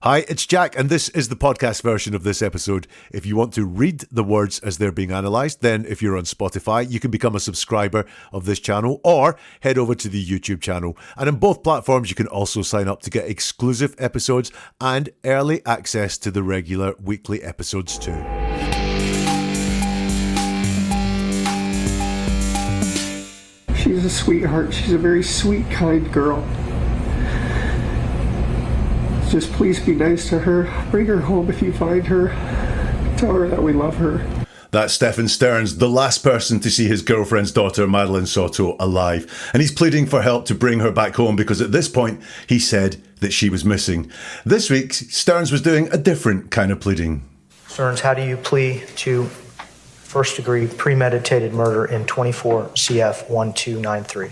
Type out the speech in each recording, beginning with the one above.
Hi, it's Jack, and this is the podcast version of this episode. If you want to read the words as they're being analysed, then if you're on Spotify, you can become a subscriber of this channel or head over to the YouTube channel. And on both platforms, you can also sign up to get exclusive episodes and early access to the regular weekly episodes too. She's a sweetheart. She's a very sweet, kind girl. Just please be nice to her. Bring her home if you find her. Tell her that we love her. That's Stephan Stearns, the last person to see his girlfriend's daughter, Madeline Soto, alive. And he's pleading for help to bring her back home because at this point, he said that she was missing. This week, Stearns was doing a different kind of pleading. Stearns, how do you plea to first-degree premeditated murder in 24 CF 1293?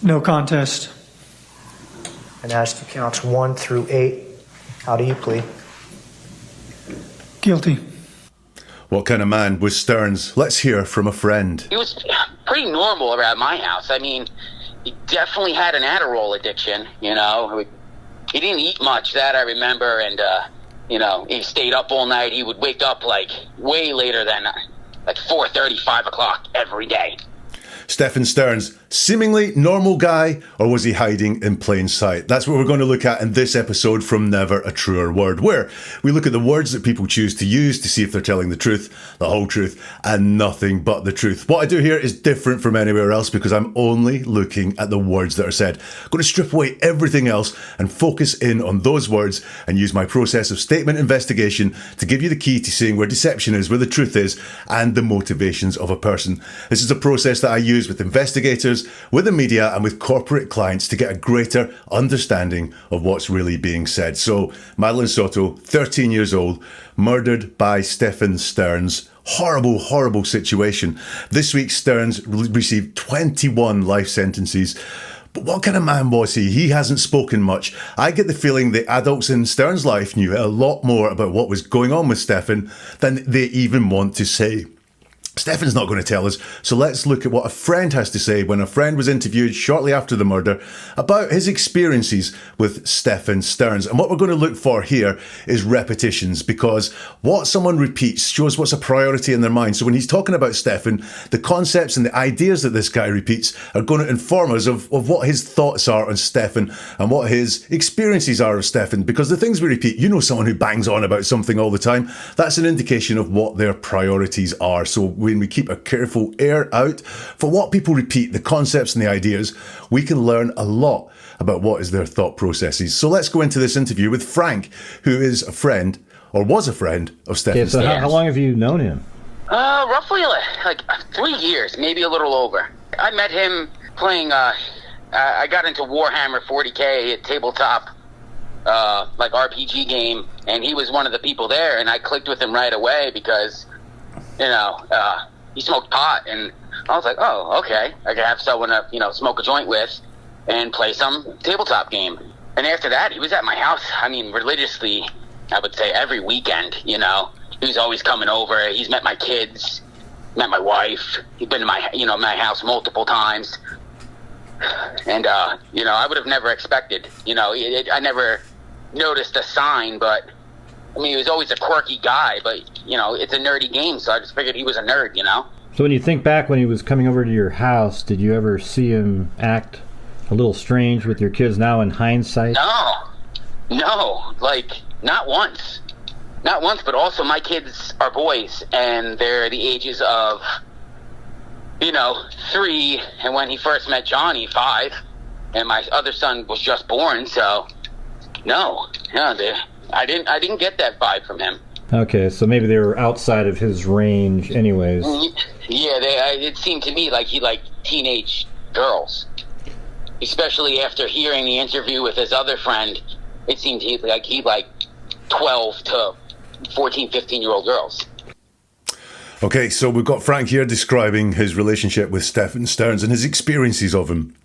No contest. And as to counts 1 through 8, how do you plead? Guilty. What kind of man was Stearns? Let's hear from a friend. He was pretty normal around my house. I mean, he definitely had an Adderall addiction, you know. He didn't eat much, that I remember, and, you know, he stayed up all night. He would wake up, like, way later than, like, 4:30, 5 o'clock every day. Stephan Stearns, seemingly normal guy, or was he hiding in plain sight? That's what we're going to look at in this episode from Never a Truer Word, where we look at the words that people choose to use to see if they're telling the truth, the whole truth, and nothing but the truth. What I do here is different from anywhere else because I'm only looking at the words that are said. I'm going to strip away everything else and focus in on those words and use my process of statement investigation to give you the key to seeing where deception is, where the truth is, and the motivations of a person. This is a process that I use with investigators, with the media, and with corporate clients to get a greater understanding of what's really being said. So, Madeline Soto, 13 years old, murdered by Stephan Stearns. Horrible, horrible situation. This week, Stearns received 21 life sentences. But what kind of man was he? He hasn't spoken much. I get the feeling the adults in Stearns' life knew a lot more about what was going on with Stephan than they even want to say. Stephan's not going to tell us, so let's look at what a friend has to say when a friend was interviewed shortly after the murder about his experiences with Stephan Stearns. And what we're going to look for here is repetitions, because what someone repeats shows what's a priority in their mind. So when he's talking about Stephan, the concepts and the ideas that this guy repeats are going to inform us of what his thoughts are on Stephan and what his experiences are of Stephan, because the things we repeat, you know, someone who bangs on about something all the time, that's an indication of what their priorities are. So when we keep a careful ear out for what people repeat, the concepts and the ideas, we can learn a lot about what is their thought processes. So let's go into this interview with Frank, who is a friend, or was a friend, of Stephan Stearns. So how long have you known him? Roughly like 3 years, maybe a little over. I met him playing, I got into Warhammer 40K at tabletop, like RPG game, and he was one of the people there, and I clicked with him right away because, you know, he smoked pot, and I was like, oh, okay, I can have someone to, you know, smoke a joint with and play some tabletop game. And after that, he was at my house, I mean, religiously, I would say every weekend, you know. He was always coming over. He's met my kids, met my wife. He's been to my, you know, my house multiple times. And, you know, I would have never expected, you know, I never noticed a sign, but I mean, he was always a quirky guy, but, you know, it's a nerdy game, so I just figured he was a nerd, you know? So when you think back when he was coming over to your house, did you ever see him act a little strange with your kids now in hindsight? No, like, not once. Not once, but also my kids are boys, and they're the ages of, you know, 3, and when he first met Johnny, 5, and my other son was just born, so, no, I didn't get that vibe from him. Okay, so maybe they were outside of his range anyways. Yeah, it seemed to me like he liked teenage girls. Especially after hearing the interview with his other friend, it seemed like he liked 12 to 14, 15-year-old girls. Okay, so we've got Frank here describing his relationship with Stephan Stearns and his experiences of him.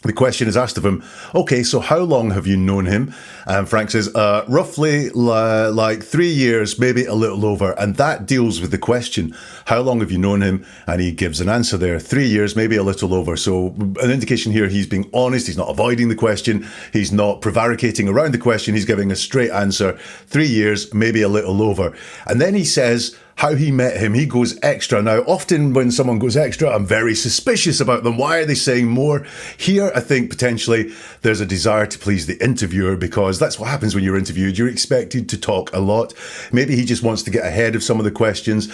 The question is asked of him, okay, so how long have you known him? And Frank says, roughly like 3 years, maybe a little over. And that deals with the question, how long have you known him? And he gives an answer there, 3 years, maybe a little over. So an indication here, he's being honest. He's not avoiding the question. He's not prevaricating around the question. He's giving a straight answer, 3 years, maybe a little over. And then he says how he met him. He goes extra. Now, often when someone goes extra, I'm very suspicious about them. Why are they saying more? Here, I think potentially there's a desire to please the interviewer, because that's what happens when you're interviewed. You're expected to talk a lot. Maybe he just wants to get ahead of some of the questions.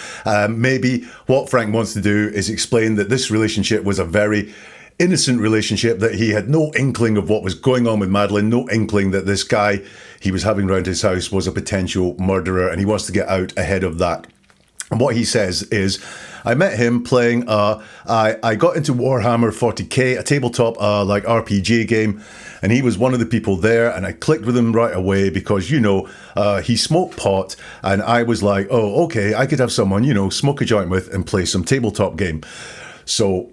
Maybe what Frank wants to do is explain that this relationship was a very innocent relationship, that he had no inkling of what was going on with Madeline, no inkling that this guy he was having around his house was a potential murderer, and he wants to get out ahead of that. And what he says is, I met him playing, I got into Warhammer 40k, a tabletop like RPG game, and he was one of the people there, and I clicked with him right away because, he smoked pot, and I was like, oh, okay, I could have someone, smoke a joint with and play some tabletop game. So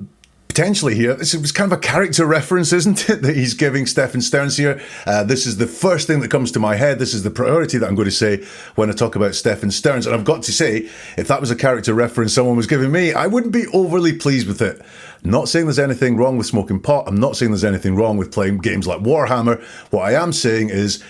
potentially here, it was kind of a character reference, isn't it, that he's giving Stephan Stearns here. This is the first thing that comes to my head. This is the priority that I'm going to say when I talk about Stephan Stearns. And I've got to say, if that was a character reference someone was giving me, I wouldn't be overly pleased with it. I'm not saying there's anything wrong with smoking pot. I'm not saying there's anything wrong with playing games like Warhammer. What I am saying is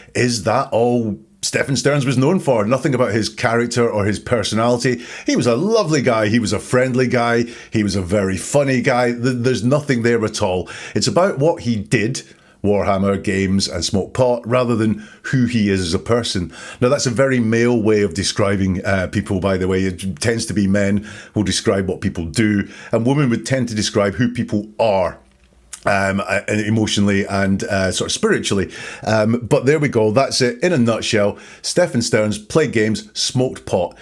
that all Stephan Stearns was known for? Nothing about his character or his personality. He was a lovely guy. He was a friendly guy. He was a very funny guy. There's nothing there at all. It's about what he did, Warhammer, games and smoke pot, rather than who he is as a person. Now, that's a very male way of describing people, by the way. It tends to be men who describe what people do, and women would tend to describe who people are. Emotionally and sort of spiritually. But there we go. That's it in a nutshell. Stephan Stearns played games, smoked pot.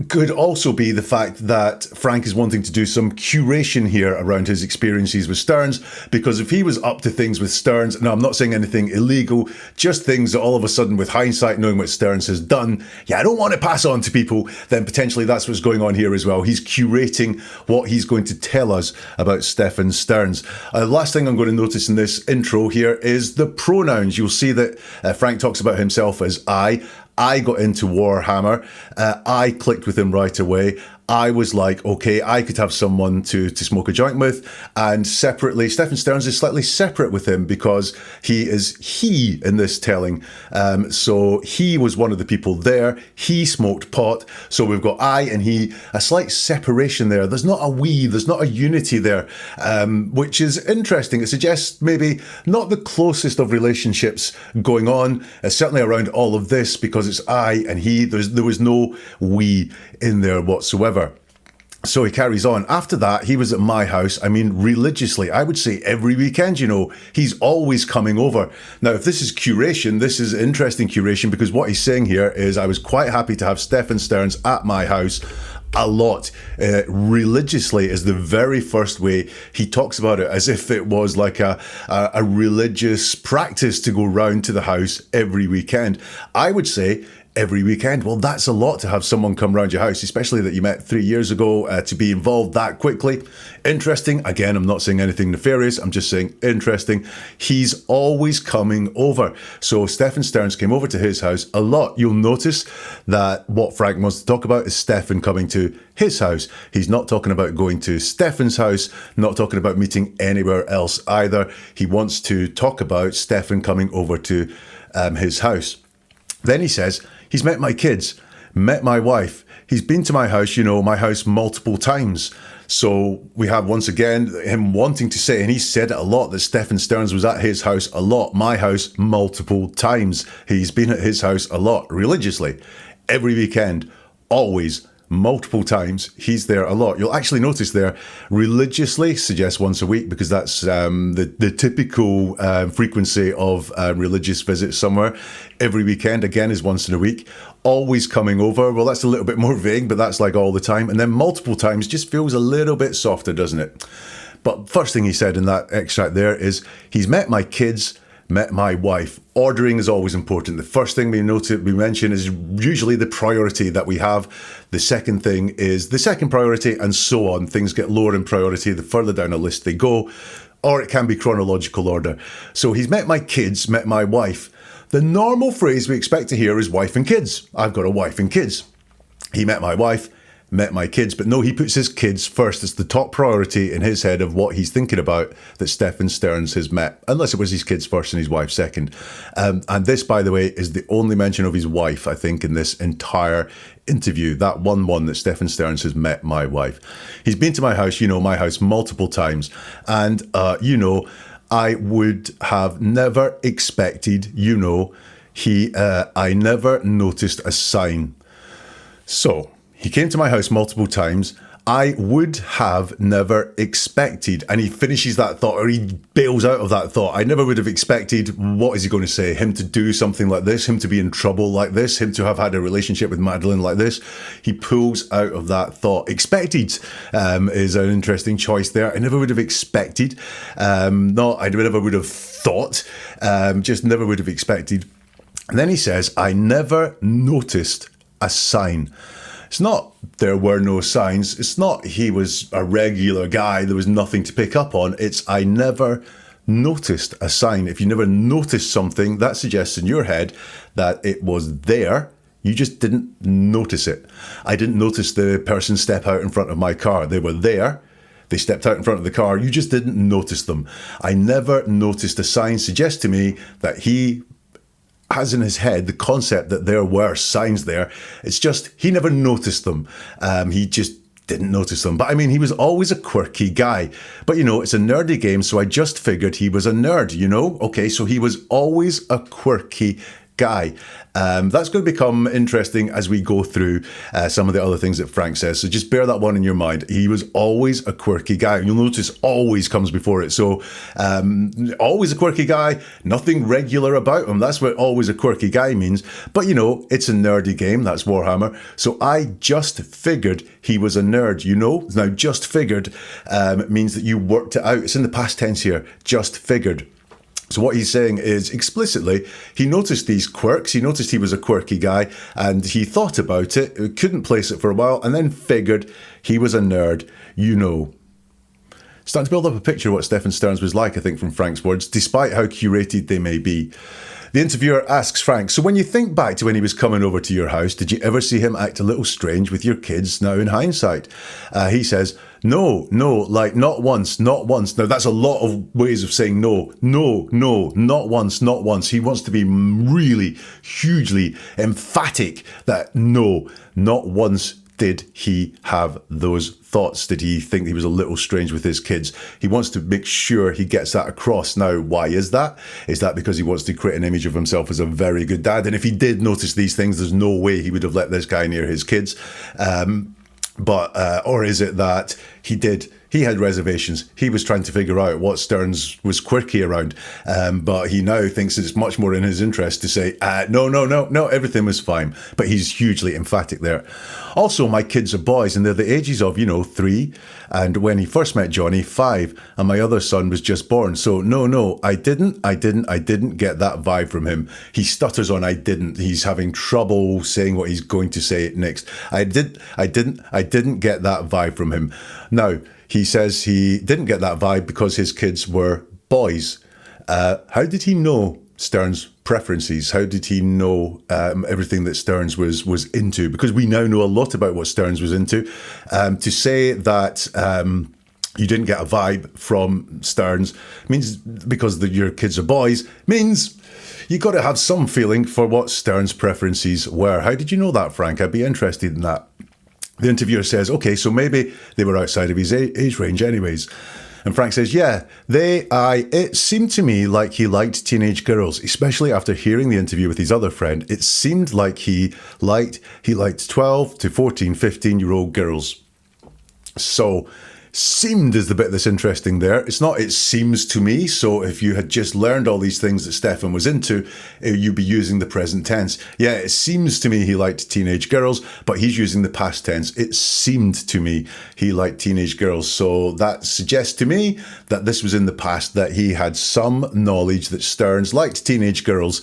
Could also be the fact that Frank is wanting to do some curation here around his experiences with Stearns, because if he was up to things with Stearns, now I'm not saying anything illegal, just things that all of a sudden, with hindsight, knowing what Stearns has done, I don't want to pass on to people, then potentially that's what's going on here as well. He's curating what he's going to tell us about Stephan Stearns. Last thing I'm going to notice in this intro here is the pronouns. You'll see that Frank talks about himself as I got into Warhammer. I clicked with him right away. I was like, okay, I could have someone to smoke a joint with. And separately, Stephan Stearns is slightly separate with him because he is he in this telling. So he was one of the people there. He smoked pot. So we've got I and he, a slight separation there. There's not a we, there's not a unity there, which is interesting. It suggests maybe not the closest of relationships going on, certainly around all of this, because it's I and he. There was no we in there whatsoever. So he carries on. After that, he was at my house. I mean, religiously, I would say every weekend, he's always coming over. Now, if this is curation, this is interesting curation, because what he's saying here is I was quite happy to have Stephan Stearns at my house a lot. Religiously is the very first way he talks about it, as if it was like a religious practice to go round to the house every weekend. I would say every weekend. Well, that's a lot to have someone come round your house, especially that you met 3 years ago, to be involved that quickly. Interesting. Again, I'm not saying anything nefarious. I'm just saying interesting. He's always coming over. So Stephan Stearns came over to his house a lot. You'll notice that what Frank wants to talk about is Stephan coming to his house. He's not talking about going to Stephan's house, not talking about meeting anywhere else either. He wants to talk about Stephan coming over to his house. Then he says, he's met my kids, met my wife. He's been to my house, multiple times. So we have, once again, him wanting to say, and he said it a lot, that Stephan Stearns was at his house a lot, my house multiple times. He's been at his house a lot, religiously, every weekend, always, multiple times. He's there a lot. You'll actually notice there, religiously suggests once a week, because that's the typical frequency of religious visits somewhere. Every weekend, again, is once in a week. Always coming over. Well, that's a little bit more vague, but that's like all the time. And then multiple times just feels a little bit softer, doesn't it? But first thing he said in that extract there is, he's met my kids, met my wife. Ordering is always important. The first thing we mention is usually the priority that we have. The second thing is the second priority, and so on. Things get lower in priority the further down a list they go. or it can be chronological order. So he's met my kids, met my wife. The normal phrase we expect to hear is wife and kids. I've got a wife and kids. He met my wife, met my kids, but no, he puts his kids first. It's the top priority in his head of what he's thinking about that Stephan Stearns has met, unless it was his kids first and his wife second. And this, by the way, is the only mention of his wife, I think, in this entire interview. That one that Stephan Stearns has met my wife. He's been to my house, my house multiple times. And, I would have never expected, I never noticed a sign. So, he came to my house multiple times. I would have never expected, and he finishes that thought, or he bails out of that thought. I never would have expected, what is he going to say? Him to do something like this, him to be in trouble like this, him to have had a relationship with Madeline like this. He pulls out of that thought. Expected is an interesting choice there. I never would have expected. I never would have thought. Just never would have expected. And then he says, I never noticed a sign. It's not there were no signs. It's not he was a regular guy. There was nothing to pick up on. It's I never noticed a sign. If you never noticed something, that suggests in your head that it was there. You just didn't notice it. I didn't notice the person step out in front of my car. They were there. They stepped out in front of the car. You just didn't notice them. I never noticed a sign. Suggests to me that he has in his head the concept that there were signs there. It's just he never noticed them. He just didn't notice them. But I mean, he was always a quirky guy. But it's a nerdy game, so I just figured he was a nerd, Okay, so he was always a quirky guy. That's going to become interesting as we go through some of the other things that Frank says. So just bear that one in your mind. He was always a quirky guy. You'll notice always comes before it. So always a quirky guy, nothing regular about him. That's what always a quirky guy means. But it's a nerdy game. That's Warhammer. So I just figured he was a nerd, Now just figured means that you worked it out. It's in the past tense here. Just figured. So what he's saying is explicitly, he noticed these quirks, he noticed he was a quirky guy, and he thought about it, couldn't place it for a while, and then figured he was a nerd, Starting to build up a picture of what Stephan Stearns was like, I think, from Frank's words, despite how curated they may be. The interviewer asks Frank, so when you think back to when he was coming over to your house, did you ever see him act a little strange with your kids now in hindsight? He says, no, like not once. Now that's a lot of ways of saying no, not once. He wants to be really hugely emphatic that no, not once did he have those thoughts. Did he think he was a little strange with his kids? He wants to make sure he gets that across. Now, why is that? Is that because he wants to create an image of himself as a very good dad? And if he did notice these things, there's no way he would have let this guy near his kids. Or is it that he had reservations. He was trying to figure out what Stearns was quirky around. But he now thinks it's much more in his interest to say, no, everything was fine. But he's hugely emphatic there. Also, my kids are boys and they're the ages of, 3. And when he first met Johnny, 5. And my other son was just born. So no, I didn't get that vibe from him. He stutters on I didn't. He's having trouble saying what he's going to say next. I didn't get that vibe from him. Now, he says he didn't get that vibe because his kids were boys. How did he know Stearns' preferences? How did he know everything that Stearns was into? Because we now know a lot about what Stearns was into. To say that you didn't get a vibe from Stearns means because your kids are boys means you got to have some feeling for what Stearns' preferences were. How did you know that, Frank? I'd be interested in that. The interviewer says, okay, so maybe they were outside of his age range anyways. And Frank says, yeah, it seemed to me like he liked teenage girls, especially after hearing the interview with his other friend. It seemed like he liked 12 to 14, 15-year-old girls. So seemed is the bit that's interesting there. It's not it seems to me. So if you had just learned all these things that Stephan was into, you'd be using the present tense. Yeah, it seems to me he liked teenage girls, but he's using the past tense. It seemed to me he liked teenage girls. So that suggests to me that this was in the past, that he had some knowledge that Stearns liked teenage girls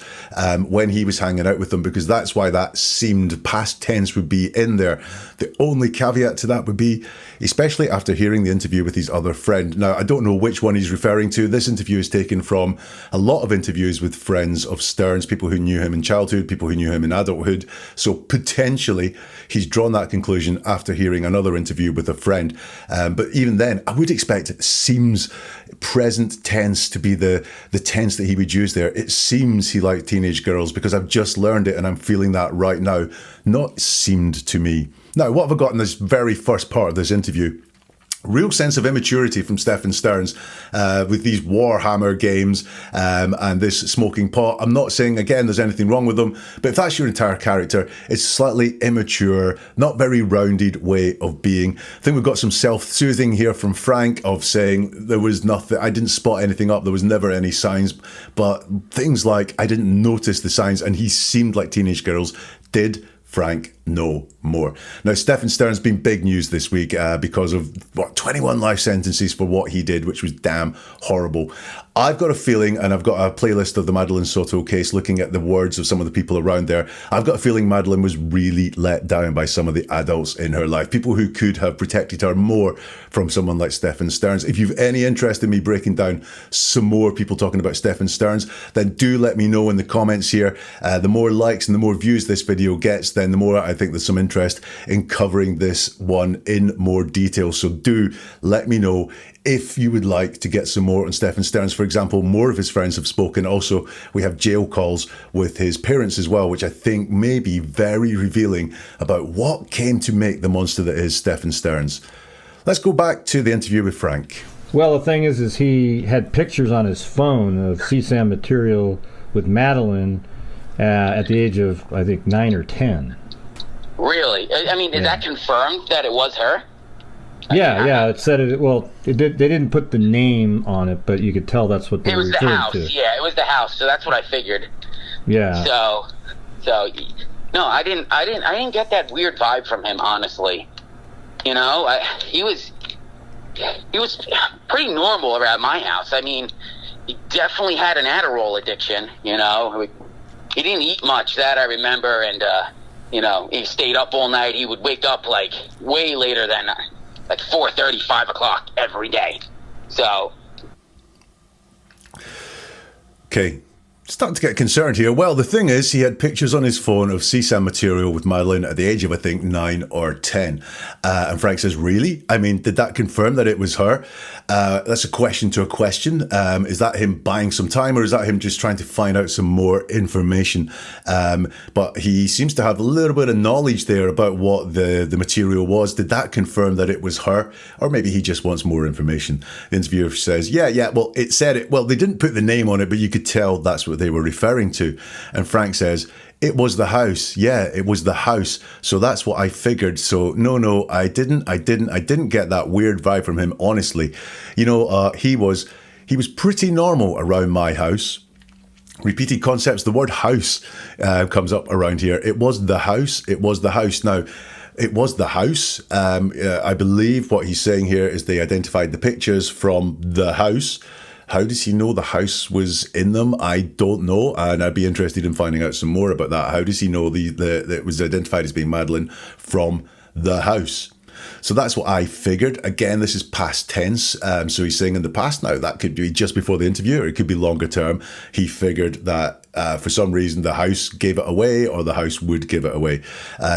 when he was hanging out with them, because that's why that seemed past tense would be in there. The only caveat to that would be, especially after hearing doing the interview with his other friend. Now, I don't know which one he's referring to. This interview is taken from a lot of interviews with friends of Stern's, people who knew him in childhood, people who knew him in adulthood. So potentially he's drawn that conclusion after hearing another interview with a friend. But even then, I would expect it seems present tense to be the tense that he would use there. It seems he liked teenage girls because I've just learned it and I'm feeling that right now. Not seemed to me. Now, what have I got in this very first part of this interview? Real sense of immaturity from Stephan Stearns with these Warhammer games and this smoking pot. I'm not saying, again, there's anything wrong with them, but if that's your entire character, it's slightly immature, not very rounded way of being. I think we've got some self-soothing here from Frank of saying there was nothing, I didn't spot anything up, there was never any signs, but things like I didn't notice the signs and he seemed like teenage girls. Did Frank know more? Now, Stephan Stearns been big news this week because of 21 life sentences for what he did, which was damn horrible. I've got a feeling, and I've got a playlist of the Madeline Soto case looking at the words of some of the people around there. I've got a feeling Madeline was really let down by some of the adults in her life, people who could have protected her more from someone like Stephan Stearns. If you've any interest in me breaking down some more people talking about Stephan Stearns, then do let me know in the comments here. The more likes and the more views this video gets, then the more I think there's some interest in covering this one in more detail. So do let me know if you would like to get some more on Stephan Stearns. For example, more of his friends have spoken. Also, we have jail calls with his parents as well, which I think may be very revealing about what came to make the monster that is Stephan Stearns. Let's go back to the interview with Frank. Well, the thing is he had pictures on his phone of CSAM material with Madeline at the age of, I think, 9 or 10. Really? I mean, is that confirmed that it was her? Yeah. It said it. Well, they didn't put the name on it, but you could tell that's what they were referring to. It was the house. Yeah, it was the house. So that's what I figured. Yeah. So no, I didn't get that weird vibe from him, honestly. You know, he was pretty normal around my house. I mean, he definitely had an Adderall addiction. You know, he didn't eat much, that I remember, and you know, he stayed up all night. He would wake up like way later than like 4:30, 5 o'clock every day. So, okay, starting to get concerned here. Well, the thing is, he had pictures on his phone of CSAM material with Madeline at the age of, I think, 9 or 10. And Frank says, really? I mean, did that confirm that it was her? That's a question to a question. Is that him buying some time, or is that him just trying to find out some more information? But he seems to have a little bit of knowledge there about what the material was. Did that confirm that it was her? Or maybe he just wants more information. The interviewer says, yeah, well, it said it. Well, they didn't put the name on it, but you could tell that's what they were referring to. And Frank says, it was the house. Yeah, it was the house. So that's what I figured. So no, I didn't get that weird vibe from him, honestly. You know, he was pretty normal around my house. Repeated concepts. The word house comes up around here. It was the house. It was the house. Now, it was the house. I believe what he's saying here is they identified the pictures from the house. How does he know the house was in them? I don't know, and I'd be interested in finding out some more about that. How does he know that it was identified as being Madeline from the house? So that's what I figured. Again, this is past tense. So he's saying in the past now. That could be just before the interview, or it could be longer term. He figured that for some reason the house gave it away, or the house would give it away.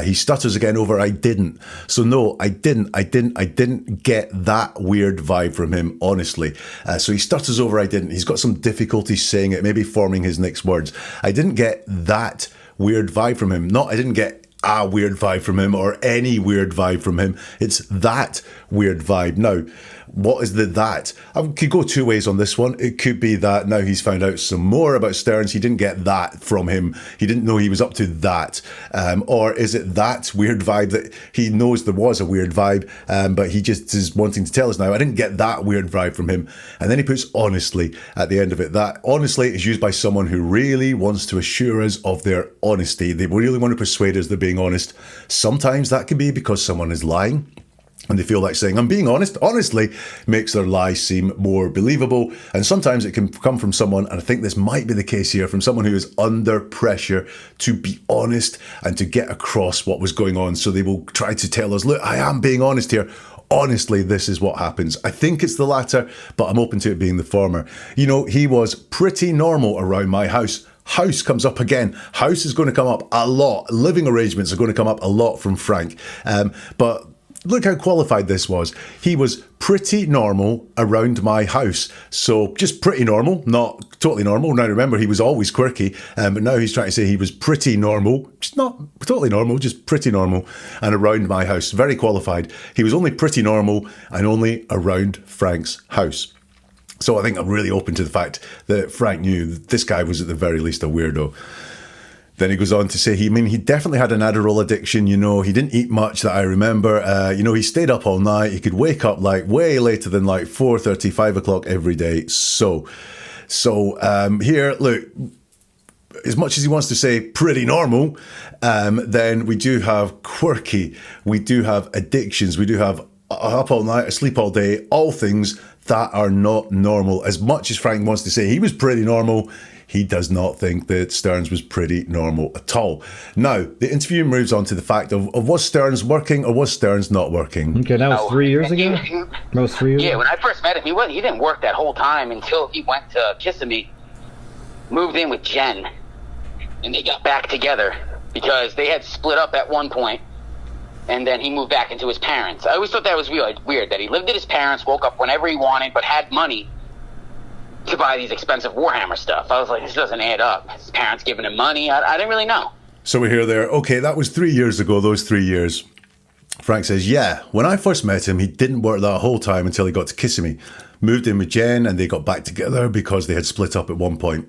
He stutters again over I didn't. So no, I didn't get that weird vibe from him, honestly. So he stutters over I didn't. He's got some difficulty saying it, maybe forming his next words. I didn't get that weird vibe from him. Not I didn't get a weird vibe from him or any weird vibe from him. It's that weird vibe. Now, what is that? I could go two ways on this one. It could be that now he's found out some more about Stearns. He didn't get that from him. He didn't know he was up to that. Or is it that weird vibe that he knows there was a weird vibe, but he just is wanting to tell us now, I didn't get that weird vibe from him. And then he puts honestly at the end of it. That honestly is used by someone who really wants to assure us of their honesty. They really want to persuade us they're being honest. Sometimes that can be because someone is lying, and they feel like saying, I'm being honest, honestly, makes their lie seem more believable. And sometimes it can come from someone, and I think this might be the case here, from someone who is under pressure to be honest and to get across what was going on. So they will try to tell us, look, I am being honest here. honestly, this is what happens. I think it's the latter, but I'm open to it being the former. You know, he was pretty normal around my house. House comes up again. House is going to come up a lot. Living arrangements are going to come up a lot from Frank. But look how qualified this was. He was pretty normal around my house. So just pretty normal, not totally normal. Now remember, he was always quirky, but now he's trying to say he was pretty normal. Just not totally normal, just pretty normal and around my house. Very qualified. He was only pretty normal and only around Frank's house. So I think I'm really open to the fact that Frank knew that this guy was at the very least a weirdo. Then he goes on to say, he definitely had an Adderall addiction, you know, he didn't eat much that I remember, you know, he stayed up all night, he could wake up like way later than like 4:30, 5 o'clock every day. So here, look, as much as he wants to say pretty normal, then we do have quirky, we do have addictions, we do have up all night, asleep all day, all things that are not normal. As much as Frank wants to say he was pretty normal, he does not think that Stearns was pretty normal at all. Now, the interview moves on to the fact of was Stearns working or was Stearns not working? Okay, that was 3 years ago? That was 3 years ago? Yeah, when I first met him, he didn't work that whole time until he went to Kissimmee, moved in with Jen, and they got back together because they had split up at one point. And then he moved back into his parents. I always thought that was weird, that he lived at his parents, woke up whenever he wanted, but had money to buy these expensive Warhammer stuff. I was like, this doesn't add up. His parents giving him money. I didn't really know. So we're here there. Okay, that was 3 years ago, those 3 years. Frank says, yeah, when I first met him, he didn't work that whole time until he got to Kissimmee. Moved in with Jen and they got back together because they had split up at one point.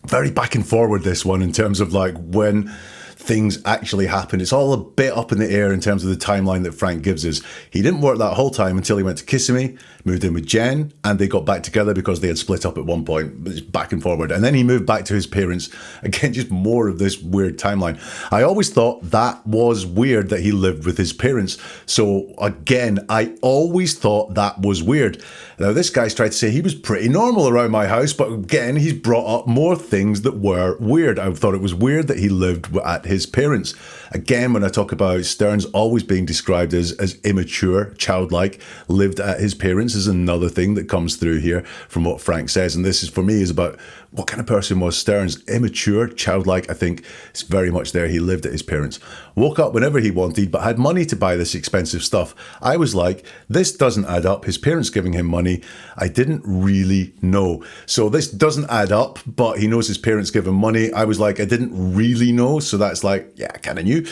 Very back and forward, this one, in terms of like when things actually happened. It's all a bit up in the air in terms of the timeline that Frank gives us. He didn't work that whole time until he went to Kissimmee, moved in with Jen, and they got back together because they had split up at one point. It's back and forward. And then he moved back to his parents. Again, just more of this weird timeline. I always thought that was weird that he lived with his parents. So again, I always thought that was weird. Now, this guy's tried to say he was pretty normal around my house, but again, he's brought up more things that were weird. I thought it was weird that he lived at his parents. Again, when I talk about Stearns always being described as immature, childlike, lived at his parents is another thing that comes through here from what Frank says. And this is, for me, is about what kind of person was Stearns? Immature, childlike, I think it's very much there. He lived at his parents. Woke up whenever he wanted, but had money to buy this expensive stuff. I was like, this doesn't add up. His parents giving him money. I didn't really know. So this doesn't add up, but he knows his parents give him money. I was like, I didn't really know. So that's like, yeah, I kind of knew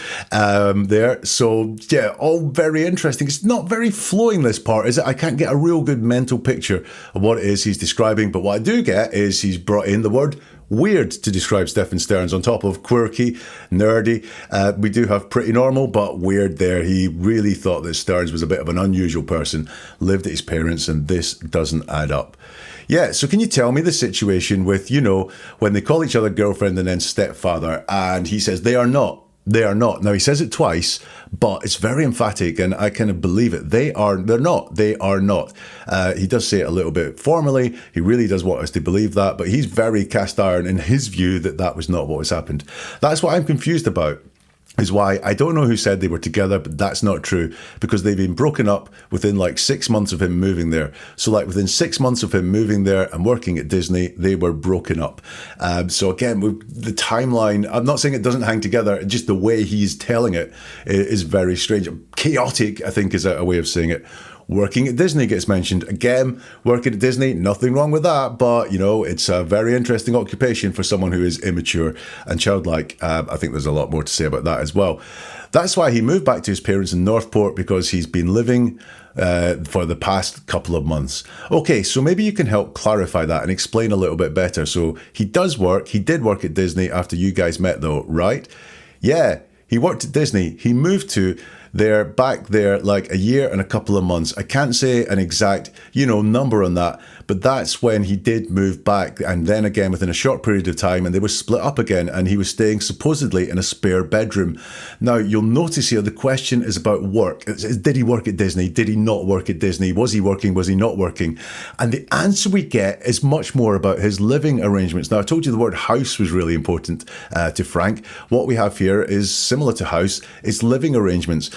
there. So yeah, all very interesting. It's not very flowing, this part, is it? I can't get a real good mental picture of what it is he's describing. But what I do get is he's brought in the word weird to describe Stephan Stearns on top of quirky, nerdy. We do have pretty normal, but weird there. He really thought that Stearns was a bit of an unusual person, lived at his parents, and this doesn't add up. Yeah, so can you tell me the situation with, you know, when they call each other girlfriend and then stepfather, and he says they are not. They are not. Now, he says it twice, but it's very emphatic, and I kind of believe it. They're not. They are not. He does say it a little bit formally. He really does want us to believe that, but he's very cast iron in his view that that was not what has happened. That's what I'm confused about. Is why I don't know who said they were together, but that's not true, because they've been broken up within like 6 months of him moving there. So like within 6 months of him moving there and working at Disney, they were broken up. So again, the timeline, I'm not saying it doesn't hang together, just the way he's telling it is very strange. Chaotic, I think, is a way of saying it. Working at Disney gets mentioned. Again, working at Disney, nothing wrong with that, but, you know, it's a very interesting occupation for someone who is immature and childlike. I think there's a lot more to say about that as well. That's why he moved back to his parents in Northport, because he's been living for the past couple of months. Okay, so maybe you can help clarify that and explain a little bit better. So he did work at Disney after you guys met though, right? Yeah, he worked at Disney. He moved to back there like a year and a couple of months. I can't say an exact, number on that, but that's when he did move back, and then again within a short period of time, and they were split up again, and he was staying supposedly in a spare bedroom. Now, you'll notice here the question is about work. Did he work at Disney? Did he not work at Disney? Was he working? Was he not working? And the answer we get is much more about his living arrangements. Now, I told you the word house was really important to Frank. What we have here is similar to house. It's living arrangements.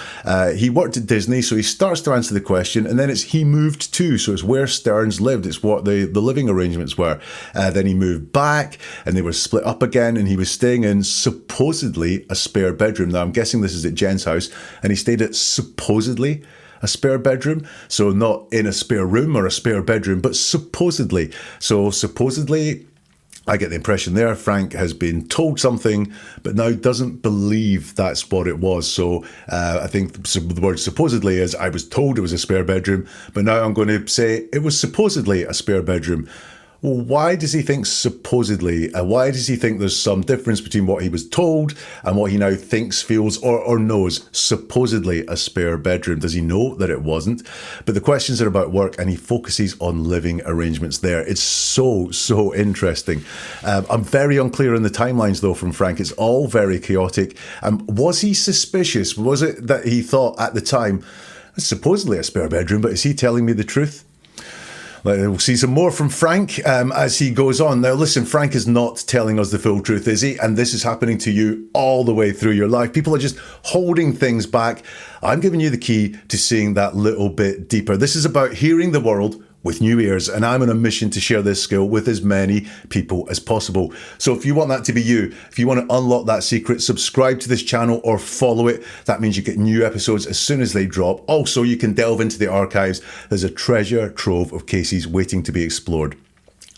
He worked at Disney, so he starts to answer the question, and then it's he moved to, so it's where Stearns lived. It's what the living arrangements were. Then he moved back, and they were split up again, and he was staying in supposedly a spare bedroom. Now, I'm guessing this is at Jen's house, and he stayed at supposedly a spare bedroom. So not in a spare room or a spare bedroom, but supposedly. So supposedly, I get the impression there Frank has been told something, but now doesn't believe that's what it was. So I think the word supposedly is, I was told it was a spare bedroom, but now I'm going to say it was supposedly a spare bedroom. Well, why does he think supposedly? Why does he think there's some difference between what he was told and what he now thinks, feels, or knows? Supposedly a spare bedroom. Does he know that it wasn't? But the questions are about work, and he focuses on living arrangements there. It's so interesting. I'm very unclear on the timelines, though, from Frank. It's all very chaotic. Was he suspicious? Was it that he thought at the time, it's supposedly a spare bedroom, but is he telling me the truth? We'll see some more from Frank as he goes on. Now, listen, Frank is not telling us the full truth, is he? And this is happening to you all the way through your life. People are just holding things back. I'm giving you the key to seeing that little bit deeper. This is about hearing the world with new ears, and I'm on a mission to share this skill with as many people as possible. So if you want that to be you, if you want to unlock that secret, subscribe to this channel or follow it. That means you get new episodes as soon as they drop. Also, you can delve into the archives. There's a treasure trove of cases waiting to be explored.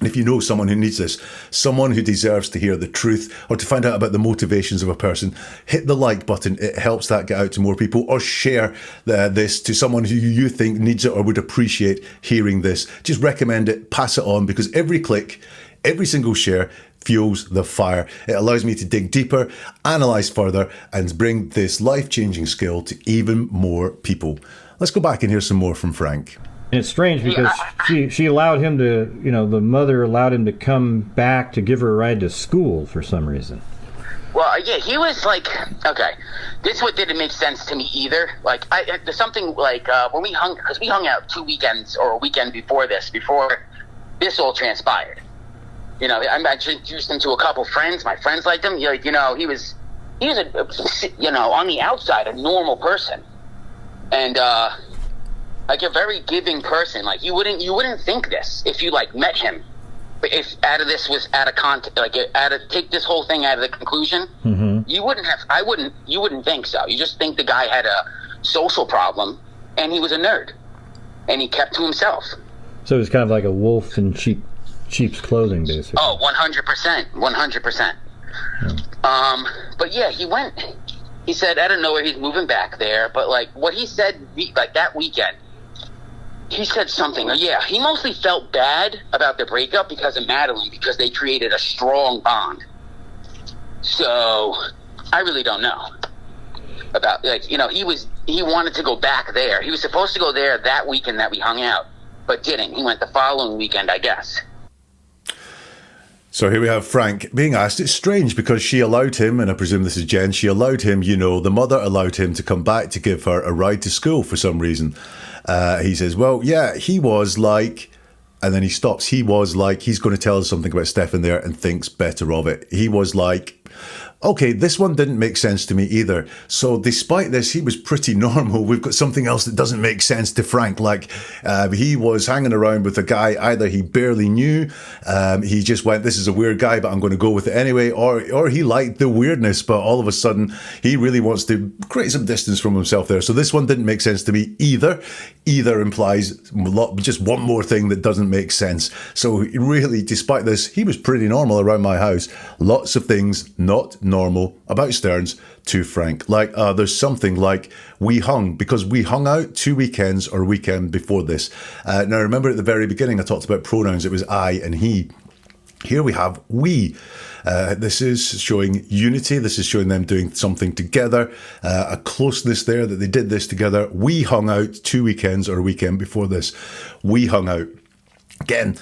And if you know someone who needs this, someone who deserves to hear the truth or to find out about the motivations of a person, hit the like button. It helps that get out to more people. Or share this to someone who you think needs it or would appreciate hearing this. Just recommend it, pass it on, because every click, every single share fuels the fire. It allows me to dig deeper, analyse further, and bring this life-changing skill to even more people. Let's go back and hear some more from Frank. And it's strange because she allowed him to, the mother allowed him to come back to give her a ride to school for some reason. Well, yeah, he was like, okay, this what didn't make sense to me either. Like, there's something like when we hung out 2 weekends or a weekend before this all transpired. I introduced him to a couple friends. My friends liked him. He was on the outside a normal person, and like a very giving person. Like you wouldn't think this if you met him. But if out of this was out of context, take this whole thing out of the conclusion, you wouldn't think so. You just think the guy had a social problem and he was a nerd and he kept to himself. So it was kind of like a wolf in sheep's clothing, basically. Oh, 100%. But yeah, he said, I don't know where he's moving back there, but what he said, that weekend, he said something. Yeah, he mostly felt bad about the breakup because of Madeline, because they created a strong bond. So I really don't know about he wanted to go back there. He was supposed to go there that weekend that we hung out, but didn't. He went the following weekend, I guess. So here we have Frank being asked. It's strange because she allowed him, and I presume this is Jen, she allowed him, the mother allowed him to come back to give her a ride to school for some reason. He says, well, yeah, he was like, and then he stops. He was like, he's going to tell us something about Stephan there and thinks better of it. He was like, okay, this one didn't make sense to me either. So despite this, he was pretty normal. We've got something else that doesn't make sense to Frank. He was hanging around with a guy either he barely knew, he just went, this is a weird guy, but I'm going to go with it anyway, or he liked the weirdness, but all of a sudden he really wants to create some distance from himself there. So this one didn't make sense to me either. Either implies just one more thing that doesn't make sense. So really, despite this, he was pretty normal around my house. Lots of things not normal about Stearns to Frank. There's something like we hung out 2 weekends or a weekend before this. Now remember at the very beginning I talked about pronouns. It was I and he. Here we have we. This is showing unity. This is showing them doing something together, a closeness there that they did this together. We hung out 2 weekends or a weekend before this. We hung out. Again,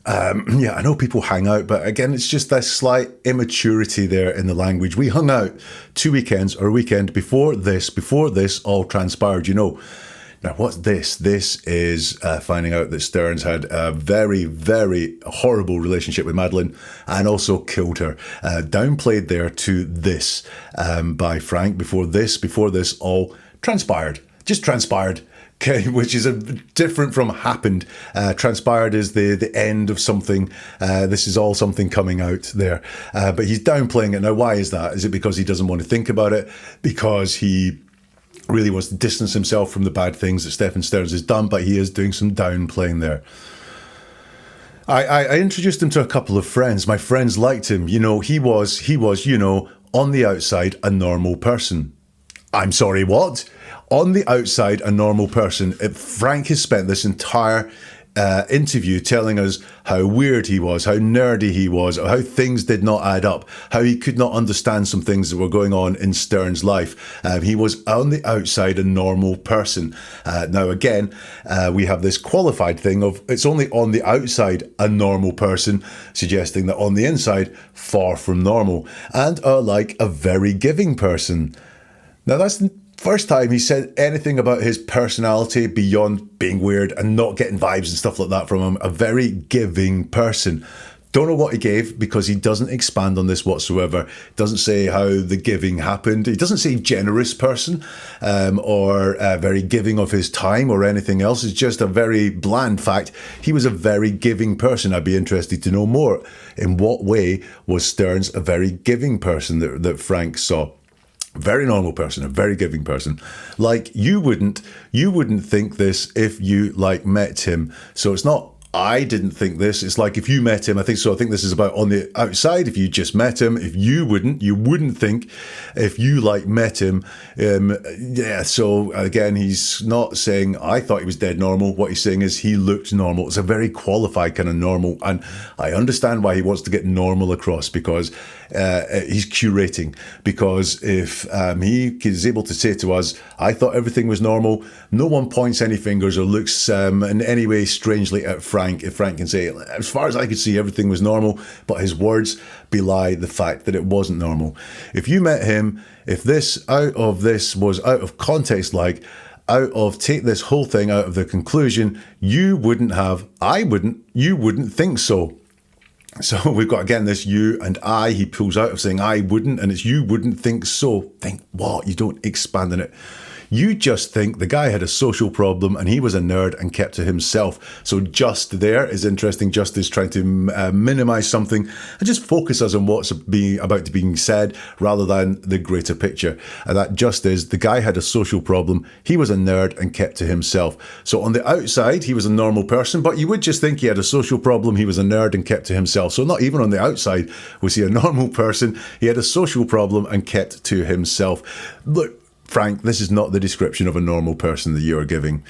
yeah, I know people hang out, but again, it's just this slight immaturity there in the language. We hung out 2 weekends or a weekend before this all transpired, you know. Now, what's this? This is finding out that Stearns had a very, very horrible relationship with Madeline and also killed her. Downplayed there to this by Frank before this all transpired. Just transpired. Okay, which is different from happened. Transpired is the end of something. This is all something coming out there. But he's downplaying it. Now, why is that? Is it because he doesn't want to think about it? Because he really wants to distance himself from the bad things that Stephan Stearns has done, but he is doing some downplaying there. I introduced him to a couple of friends. My friends liked him. You know, he was, you know, on the outside, a normal person. I'm sorry, what? On the outside, a normal person. Frank has spent this entire interview telling us how weird he was, how nerdy he was, how things did not add up, how he could not understand some things that were going on in Stearns' life. He was on the outside a normal person. Now again, we have this qualified thing of it's only on the outside a normal person, suggesting that on the inside, far from normal, and like a very giving person. Now that's first time he said anything about his personality beyond being weird and not getting vibes and stuff like that from him. A very giving person. Don't know what he gave because he doesn't expand on this whatsoever. Doesn't say how the giving happened. He doesn't say generous person or very giving of his time or anything else. It's just a very bland fact. He was a very giving person. I'd be interested to know more. In what way was Stearns a very giving person that Frank saw? Very normal person, a very giving person. Like you wouldn't think this if you like met him. So it's not I didn't think this. It's like if you met him, I think so. I think this is about on the outside. If you just met him, if you wouldn't think if you like met him. Yeah. So again, he's not saying I thought he was dead normal. What he's saying is he looked normal. It's a very qualified kind of normal, and I understand why he wants to get normal across because he's curating. Because if he is able to say to us, I thought everything was normal. No one points any fingers or looks in any way strangely at Frank. If Frank can say, as far as I could see, everything was normal, but his words belie the fact that it wasn't normal. If you met him, if this was out of context, like take this whole thing out of the conclusion, you wouldn't think so. So we've got, again, this you and I, he pulls out of saying I wouldn't, and it's you wouldn't think so. Think what? You don't expand on it. You just think the guy had a social problem and he was a nerd and kept to himself. So just there is interesting. Just is trying to minimize something and just focus us on what's about to being said rather than the greater picture. And that just is the guy had a social problem. He was a nerd and kept to himself. So on the outside, he was a normal person, but you would just think he had a social problem. He was a nerd and kept to himself. So not even on the outside was he a normal person. He had a social problem and kept to himself. Look, Frank, this is not the description of a normal person that you are giving.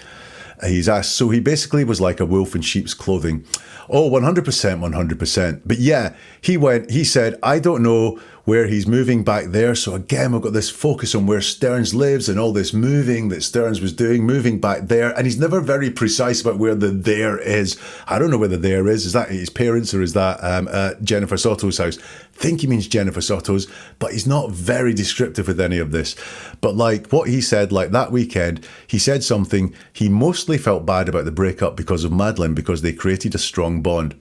He's asked, so he basically was like a wolf in sheep's clothing. Oh, 100%, 100%. But yeah, he said, I don't know where he's moving back there. So again, we've got this focus on where Stearns lives and all this moving that Stearns was doing, moving back there. And he's never very precise about where the there is. I don't know where the there is. Is that his parents or is that Jennifer Soto's house? I think he means Jennifer Soto's, but he's not very descriptive with any of this. But like what he said, like that weekend, he said something. He mostly felt bad about the breakup because of Madeline, because they created a strong bond.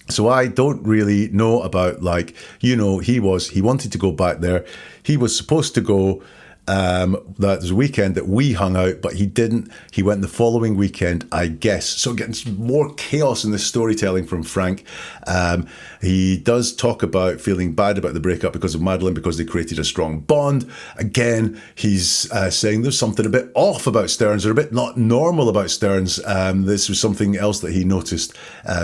So I don't really know about, like, you know, he wanted to go back there. He was supposed to go that was a weekend that we hung out, but he didn't. He went the following weekend, I guess. So again, more chaos in this storytelling from Frank. He does talk about feeling bad about the breakup because of Madeline, because they created a strong bond. Again, he's saying there's something a bit off about Stearns, or a bit not normal about Stearns. This was something else that he noticed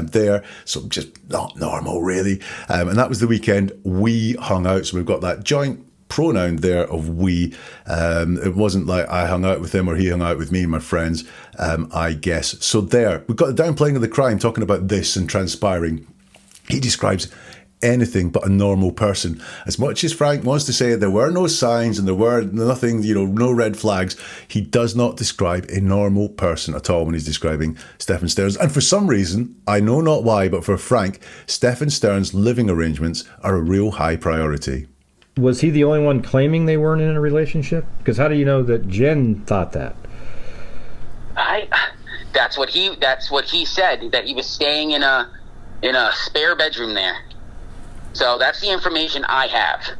there. So just not normal, really. And that was the weekend we hung out. So we've got that joint pronoun there of we. It wasn't like I hung out with him or he hung out with me and my friends, I guess. So there, we've got the downplaying of the crime, talking about this and transpiring. He describes anything but a normal person. As much as Frank wants to say there were no signs and there were nothing, no red flags, he does not describe a normal person at all when he's describing Stephan Stearns. And for some reason, I know not why, but for Frank, Stephan Stearns' living arrangements are a real high priority. Was he the only one claiming they weren't in a relationship? Because how do you know that Jen thought that? That's what he said, that he was staying in a spare bedroom there. So that's the information I have.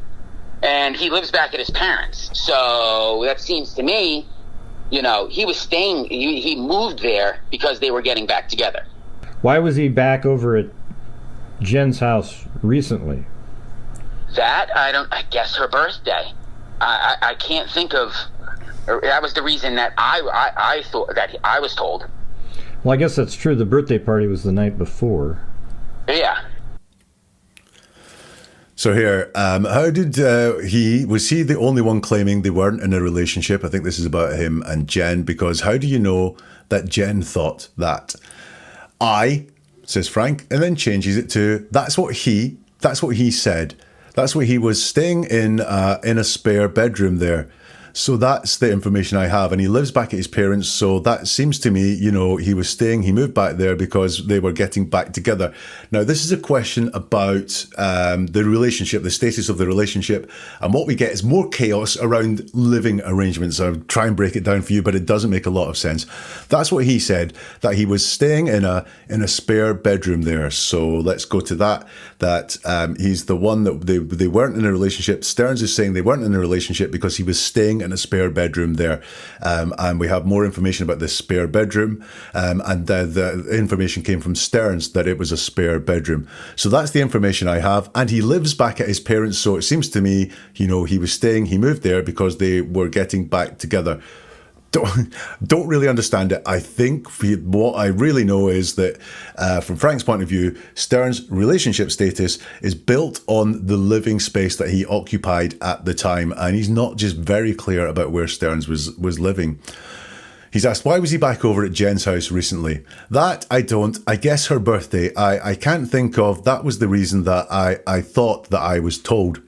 And he lives back at his parents. So that seems to me, he was staying, he moved there because they were getting back together. Why was he back over at Jen's house recently? I guess her birthday. I can't think of, that was the reason that I thought, that I was told. Well, I guess that's true. The birthday party was the night before. Yeah. So here, how did was he the only one claiming they weren't in a relationship? I think this is about him and Jen, because how do you know that Jen thought that? Says Frank, and then changes it to, that's what he said. That's what he was staying in a spare bedroom there. So that's the information I have. And he lives back at his parents. So that seems to me, he he moved back there because they were getting back together. Now, this is a question about the relationship, the status of the relationship. And what we get is more chaos around living arrangements. I'll try and break it down for you, but it doesn't make a lot of sense. That's what he said, that he was staying in a spare bedroom there. So let's go to that he's the one that they weren't in a relationship. Stearns is saying they weren't in a relationship because he was staying in a spare bedroom there. And we have more information about this spare bedroom. And the information came from Stearns that it was a spare bedroom. So that's the information I have. And he lives back at his parents. So it seems to me, he moved there because they were getting back together. Don't really understand it. I think what I really know is that from Frank's point of view, Stearns' relationship status is built on the living space that he occupied at the time, and he's not just very clear about where Stearns was living. He's asked, why was he back over at Jen's house recently? That I guess her birthday. I can't think of, that was the reason that I thought that I was told.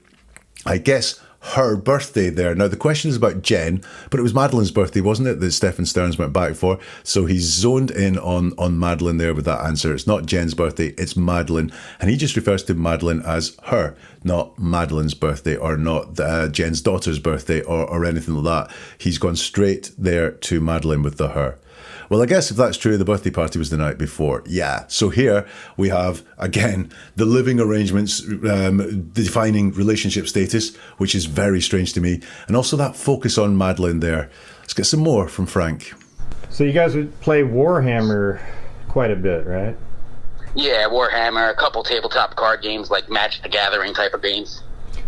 I guess her birthday there. Now, the question is about Jen, but it was Madeline's birthday, wasn't it, that Stephan Stearns went back for? So he's zoned in on Madeline there with that answer. It's not Jen's birthday, it's Madeline. And he just refers to Madeline as her, not Madeline's birthday or not Jen's daughter's birthday or anything like that. He's gone straight there to Madeline with the her. Well, I guess if that's true, the birthday party was the night before. Yeah. So here we have, again, the living arrangements defining relationship status, which is very strange to me. And also that focus on Madeline there. Let's get some more from Frank. So you guys would play Warhammer quite a bit, right? Yeah, Warhammer, a couple tabletop card games like Magic the Gathering type of games.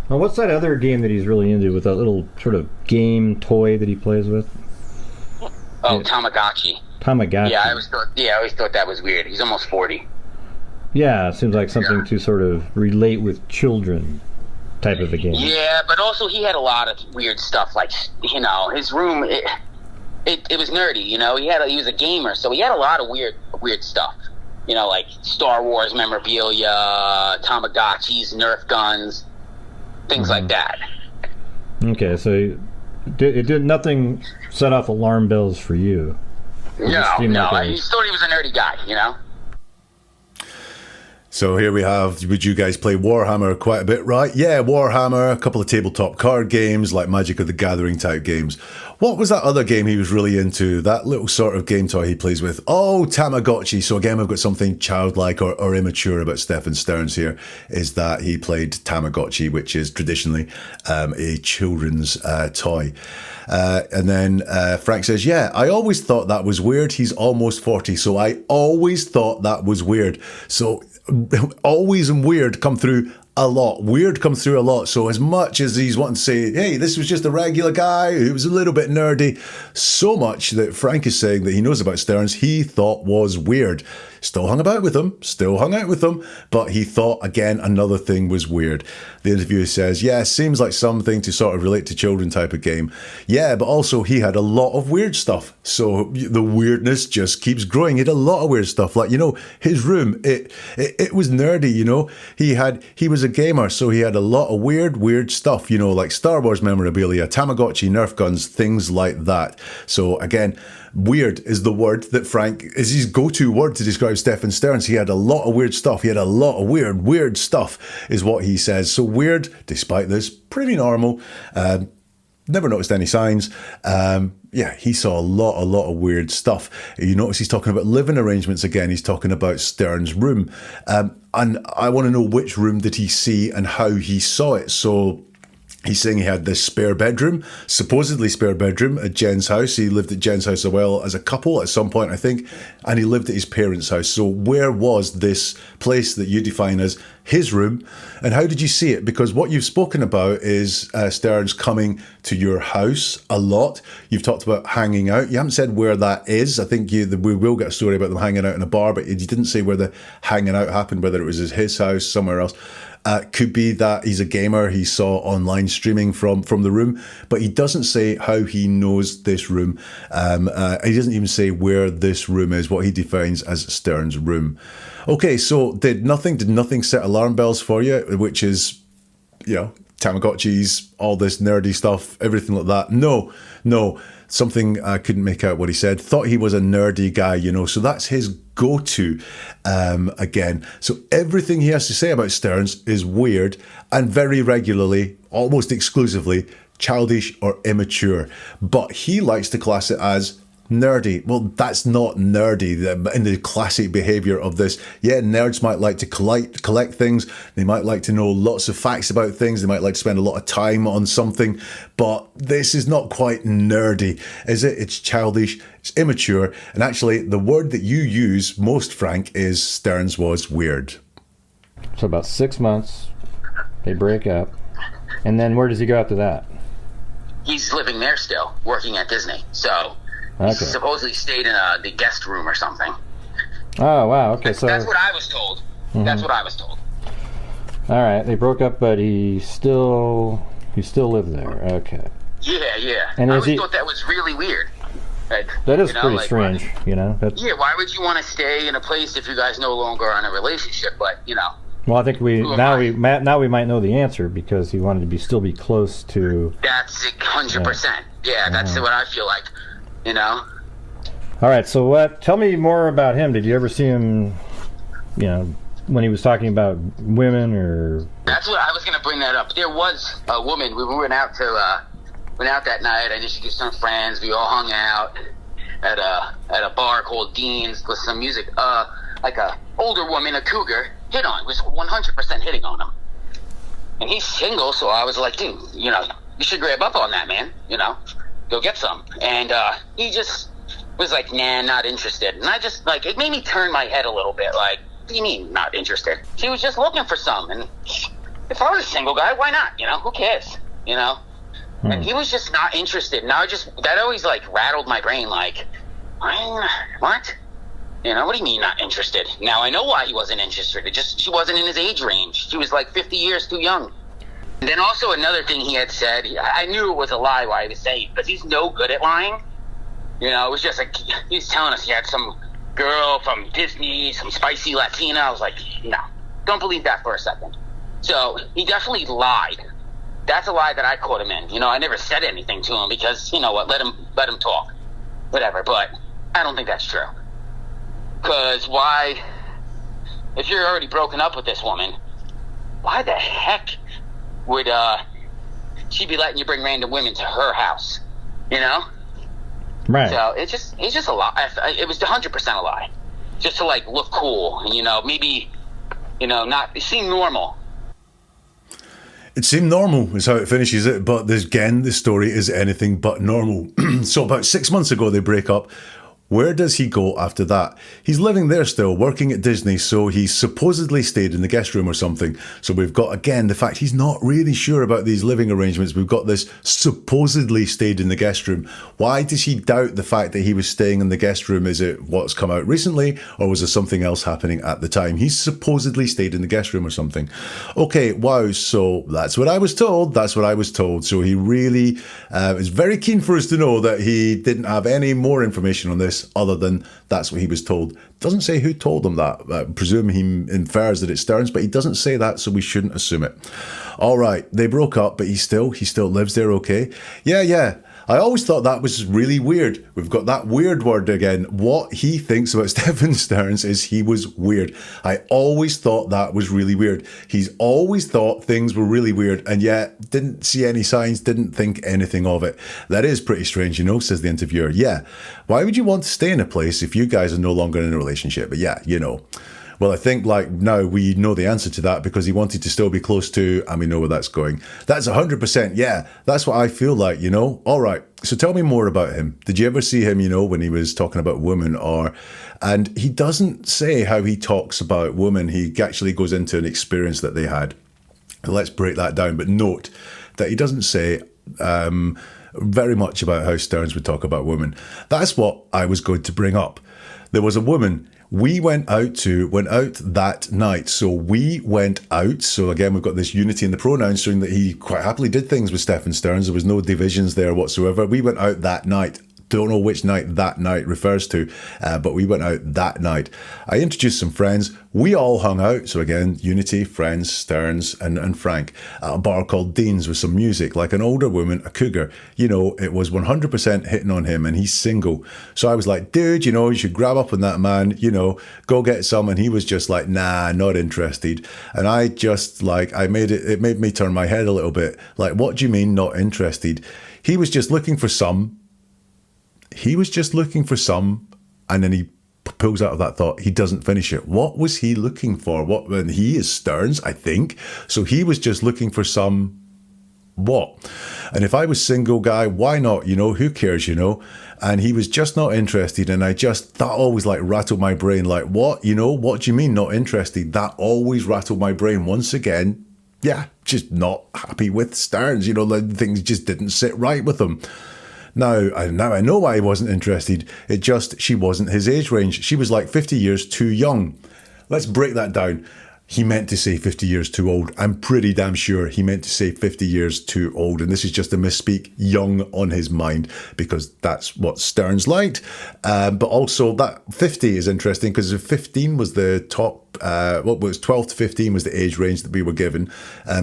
Now, what's that other game that he's really into with that little sort of game toy that he plays with? Oh, Tamagotchi. Tamagotchi. Yeah, I always thought that was weird. He's almost 40. Yeah, it seems like something to sort of relate with children type of a game. Yeah, but also he had a lot of weird stuff, like, his room, it was nerdy, he was a gamer, so he had a lot of weird stuff. Like Star Wars memorabilia, Tamagotchis, Nerf guns, things like that. Okay, so it did nothing set off alarm bells for you. No, I just thought he was a nerdy guy, So here we have, would you guys play Warhammer quite a bit, right? Yeah, Warhammer, a couple of tabletop card games, like Magic of the Gathering type games. What was that other game he was really into? That little sort of game toy he plays with? Oh, Tamagotchi. So again, we've got something childlike or immature about Stephan Stearns here, is that he played Tamagotchi, which is traditionally a children's toy. And then Frank says, yeah, I always thought that was weird. He's almost 40, so I always thought that was weird. So always and weird come through a lot. Weird comes through a lot. So as much as he's wanting to say, hey, this was just a regular guy who was a little bit nerdy, so much that Frank is saying that he knows about Stearns, he thought was weird. Still hung out with him, but he thought, again, another thing was weird. The interviewer says, yeah, seems like something to sort of relate to children type of game. Yeah, but also he had a lot of weird stuff. So the weirdness just keeps growing. He had a lot of weird stuff. Like, his room, it was nerdy, He was a gamer, so he had a lot of weird stuff, like Star Wars memorabilia, Tamagotchi, Nerf guns, things like that. So again, weird is the word that Frank is his go-to word to describe Stephan Stearns. He had a lot of weird stuff. He had a lot of weird stuff is what he says. So weird, despite this, pretty normal. Never noticed any signs. He saw a lot of weird stuff. You notice he's talking about living arrangements again. He's talking about Stearns' room. And I want to know which room did he see and how he saw it. So he's saying he had this supposedly spare bedroom at Jen's house. He lived at Jen's house as a couple at some point, I think, and he lived at his parents' house. So where was this place that you define as his room, and how did you see it? Because what you've spoken about is Stearns coming to your house a lot. You've talked about hanging out. You haven't said where that is. I think we will get a story about them hanging out in a bar, but you didn't say where the hanging out happened, whether it was his house, somewhere else. Could be that he's a gamer, he saw online streaming from the room, but he doesn't say how he knows this room. He doesn't even say where this room is, what he defines as Stearns' room. Okay, so did nothing set alarm bells for you, which is, Tamagotchis, all this nerdy stuff, everything like that? No. Something I couldn't make out what he said. Thought he was a nerdy guy, so that's his go-to again. So everything he has to say about Stearns is weird and very regularly, almost exclusively, childish or immature. But he likes to class it as nerdy. Well, that's not nerdy in the classic behavior of this. Yeah, nerds might like to collect things. They might like to know lots of facts about things. They might like to spend a lot of time on something. But this is not quite nerdy, is it? It's childish, it's immature. And actually, the word that you use most, Frank, is Stearns was weird. So about 6 months, they break up. And then where does he go after that? He's living there still, working at Disney. So he supposedly stayed in the guest room or something. Oh, wow. Okay, that's what I was told. Mm-hmm. That's what I was told. All right, they broke up, but he still lived there. Okay. Yeah. And I always thought that was really weird. That is pretty strange, Yeah, why would you want to stay in a place if you guys no longer are in a relationship? But Well, I think we might know the answer because he wanted to still be close to. That's 100%. Yeah, that's what I feel like. All right, so tell me more about him. Did you ever see him, when he was talking about women or? That's what I was going to bring that up. There was a woman. We went out that night. I introduced some friends. We all hung out at a bar called Dean's with some music. Like a older woman, a cougar, was 100% hitting on him. And he's single, so I was like, dude, you should grab up on that, man. Go get some. And he just was like, nah, not interested. And I just, it made me turn my head a little bit. Like, what do you mean not interested? She was just looking for some. And if I was a single guy, why not? Who cares? And he was just not interested. And that always, rattled my brain. Like, what? What do you mean not interested? Now I know why he wasn't interested. She wasn't in his age range. She was 50 years too young. And then also another thing he had said, I knew it was a lie why he was saying, because he's no good at lying. It was just he's telling us he had some girl from Disney, some spicy Latina. I was like, no, don't believe that for a second. So he definitely lied. That's a lie that I caught him in. I never said anything to him because, let him talk. Whatever, but I don't think that's true. Because why, if you're already broken up with this woman, why the heck would she be letting you bring random women to her house? Right. So it's just a lie. It was 100% a lie, just to look cool and maybe not seem normal. It seemed normal is how it finishes it, but again, the story is anything but normal. So about 6 months ago, they break up. Where does he go after that? He's living there still, working at Disney, so he supposedly stayed in the guest room or something. So we've got, again, the fact he's not really sure about these living arrangements. We've got this supposedly stayed in the guest room. Why does he doubt the fact that he was staying in the guest room? Is it what's come out recently, or was there something else happening at the time? He's supposedly stayed in the guest room or something. Okay, wow, so that's what I was told. That's what I was told. So he really is very keen for us to know that he didn't have any more information on this other than that's what he was told. Doesn't say who told him that. I presume he infers that it's Stearns, but he doesn't say that, so we shouldn't assume it. All right, they broke up, but he still lives there, okay? Yeah. I always thought that was really weird. We've got that weird word again. What he thinks about Stephan Stearns is he was weird. I always thought that was really weird. He's always thought things were really weird, and yet didn't see any signs, didn't think anything of it. That is pretty strange, says the interviewer. Yeah. Why would you want to stay in a place if you guys are no longer in a relationship? But yeah, Well, I think now we know the answer to that because he wanted to still be close to, and we know where that's going. That's 100%. Yeah, that's what I feel like, All right. So tell me more about him. Did you ever see him, when he was talking about women and he doesn't say how he talks about women. He actually goes into an experience that they had. Let's break that down. But note that he doesn't say very much about how Stearns would talk about women. That's what I was going to bring up. There was a woman we went out that night. So we went out. So again, we've got this unity in the pronouns showing that he quite happily did things with Stephan Stearns. There was no divisions there whatsoever. We went out that night. Don't know which night that night refers to, but we went out that night. I introduced some friends. We all hung out. So again, Unity, friends, Stearns and Frank at a bar called Dean's with some music, like an older woman, a cougar. It was 100% hitting on him, and he's single. So I was like, dude, you should grab up on that man, go get some. And he was just like, nah, not interested. And I just it made me turn my head a little bit. Like, what do you mean not interested? He was just looking for some. And then he pulls out of that thought. He doesn't finish it. What was he looking for? And he is Stearns, I think. So he was just looking for some what? And if I was single guy, why not? Who cares, And he was just not interested. And that always rattled my brain. Like, what? What do you mean not interested? That always rattled my brain once again. Yeah, just not happy with Stearns. Things just didn't sit right with him. Now I know why he wasn't interested. She wasn't his age range. She was like 50 years too young. Let's break that down. He meant to say 50 years too old. I'm pretty damn sure he meant to say 50 years too old. And this is just a misspeak, young on his mind, because that's what Stearns liked. But also that 50 is interesting because 15 was the top, 12 to 15 was the age range that we were given.